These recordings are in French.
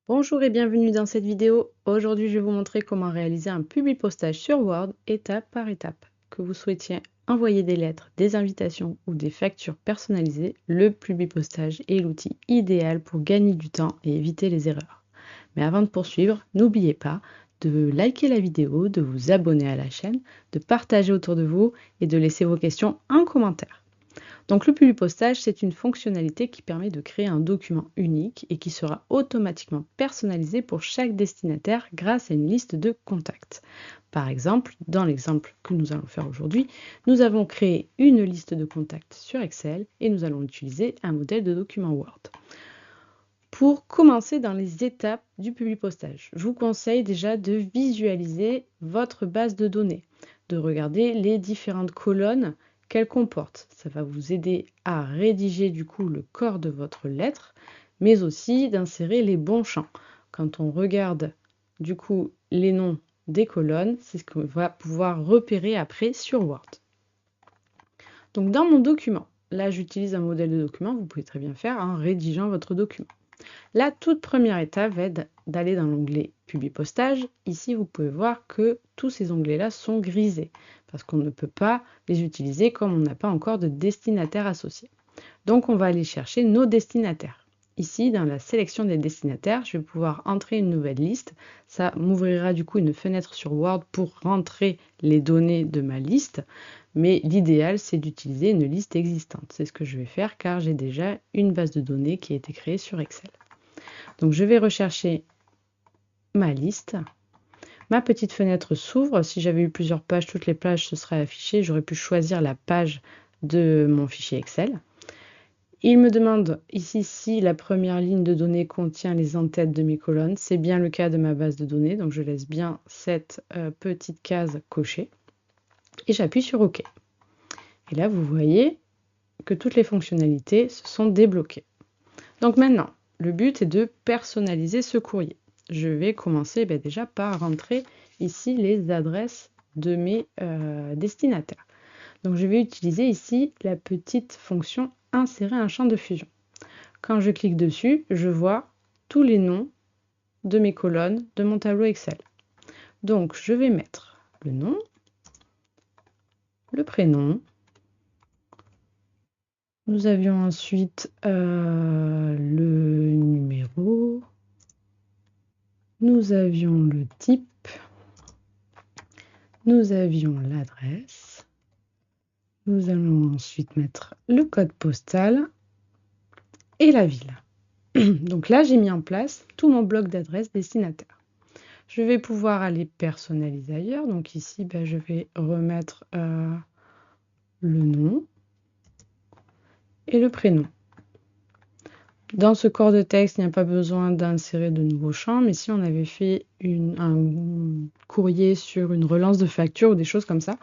Bonjour et bienvenue dans cette vidéo. Aujourd'hui, je vais vous montrer comment réaliser un publipostage sur Word étape par étape. Que vous souhaitiez envoyer des lettres, des invitations ou des factures personnalisées, le publipostage est l'outil idéal pour gagner du temps et éviter les erreurs. Mais avant de poursuivre, n'oubliez pas de liker la vidéo, de vous abonner à la chaîne, de partager autour de vous et de laisser vos questions en commentaire. Donc le publipostage, c'est une fonctionnalité qui permet de créer un document unique et qui sera automatiquement personnalisé pour chaque destinataire grâce à une liste de contacts. Par exemple, dans l'exemple que nous allons faire aujourd'hui, nous avons créé une liste de contacts sur Excel et nous allons utiliser un modèle de document Word. Pour commencer dans les étapes du publipostage, je vous conseille déjà de visualiser votre base de données, de regarder les différentes colonnes qu'elle comporte. Ça va vous aider à rédiger du coup le corps de votre lettre, mais aussi d'insérer les bons champs. Quand on regarde du coup les noms des colonnes, c'est ce qu'on va pouvoir repérer après sur Word. Donc dans mon document, là j'utilise un modèle de document, vous pouvez très bien faire en rédigeant votre document. La toute première étape va être d'aller dans l'onglet Publipostage. Ici, vous pouvez voir que tous ces onglets-là sont grisés parce qu'on ne peut pas les utiliser comme on n'a pas encore de destinataire associé. Donc, on va aller chercher nos destinataires. Ici, dans la sélection des destinataires, je vais pouvoir entrer une nouvelle liste. Ça m'ouvrira du coup une fenêtre sur Word pour rentrer les données de ma liste. Mais l'idéal, c'est d'utiliser une liste existante. C'est ce que je vais faire car j'ai déjà une base de données qui a été créée sur Excel. Donc, je vais rechercher ma liste. Ma petite fenêtre s'ouvre. Si j'avais eu plusieurs pages, toutes les pages se seraient affichées. J'aurais pu choisir la page de mon fichier Excel. Il me demande ici si la première ligne de données contient les en-têtes de mes colonnes. C'est bien le cas de ma base de données, donc je laisse bien cette petite case cochée. Et j'appuie sur OK. Et là, vous voyez que toutes les fonctionnalités se sont débloquées. Donc maintenant, le but est de personnaliser ce courrier. Je vais commencer déjà par rentrer ici les adresses de mes destinataires. Donc je vais utiliser ici la petite fonction insérer un champ de fusion. Quand je clique dessus, je vois tous les noms de mes colonnes de mon tableau Excel. Donc je vais mettre le nom, le prénom. Nous avions ensuite le numéro. Nous avions le type. Nous avions l'adresse. Nous allons ensuite mettre le code postal et la ville. Donc là, j'ai mis en place tout mon bloc d'adresse destinataire. Je vais pouvoir aller personnaliser ailleurs. Donc ici, je vais remettre le nom et le prénom. Dans ce corps de texte, il n'y a pas besoin d'insérer de nouveaux champs, mais si on avait fait un courrier sur une relance de facture ou des choses comme ça,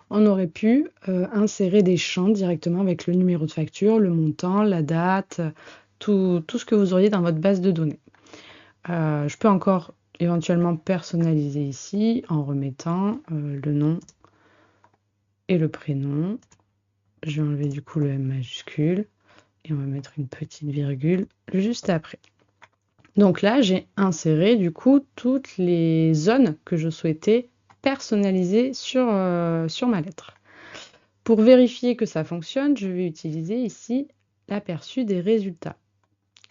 on aurait pu insérer des champs directement avec le numéro de facture, le montant, la date, tout ce que vous auriez dans votre base de données. Je peux encore éventuellement personnaliser ici en remettant le nom et le prénom. Je vais enlever du coup le M majuscule et on va mettre une petite virgule juste après. Donc là, j'ai inséré du coup toutes les zones que je souhaitais personnaliser sur ma lettre. Pour vérifier que ça fonctionne, je vais utiliser ici l'aperçu des résultats.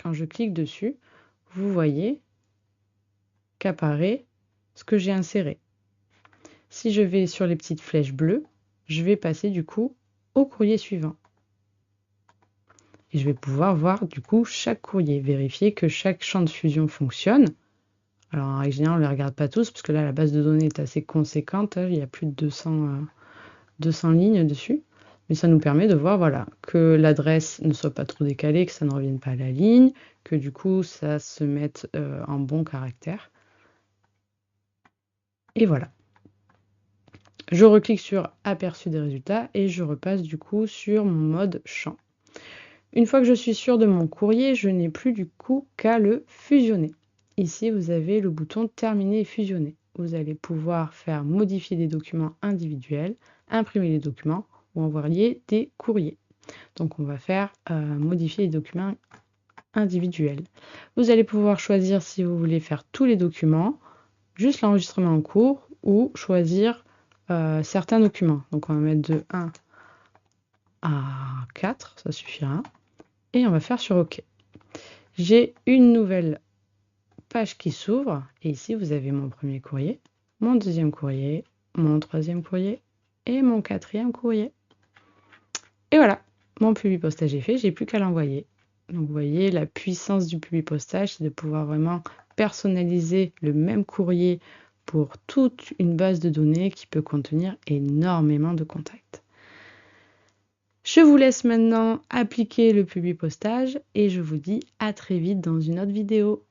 Quand je clique dessus, vous voyez qu'apparaît ce que j'ai inséré. Si je vais sur les petites flèches bleues, je vais passer du coup au courrier suivant. Et je vais pouvoir voir du coup chaque courrier, vérifier que chaque champ de fusion fonctionne. Alors en règle générale, on ne les regarde pas tous parce que là la base de données est assez conséquente, il y a plus de 200 lignes dessus. Mais ça nous permet de voir que l'adresse ne soit pas trop décalée, que ça ne revienne pas à la ligne, que du coup ça se mette en bon caractère. Et voilà. Je reclique sur aperçu des résultats et je repasse du coup sur mon mode champ. Une fois que je suis sûre de mon courrier, je n'ai plus du coup qu'à le fusionner. Ici, vous avez le bouton terminer et fusionner. vous allez pouvoir faire modifier des documents individuels, imprimer les documents ou envoyer des courriers. Donc on va faire modifier les documents individuels. Vous allez pouvoir choisir si vous voulez faire tous les documents, juste l'enregistrement en cours ou choisir certains documents. Donc on va mettre de 1 à 4, ça suffira. Et on va faire sur OK. J'ai une nouvelle page qui s'ouvre et ici vous avez mon premier courrier, mon deuxième courrier, mon troisième courrier et mon quatrième courrier. Et voilà, mon Publipostage est fait, j'ai plus qu'à l'envoyer. Donc vous voyez, la puissance du Publipostage, c'est de pouvoir vraiment personnaliser le même courrier pour toute une base de données qui peut contenir énormément de contacts. Je vous laisse maintenant appliquer le Publipostage et je vous dis à très vite dans une autre vidéo.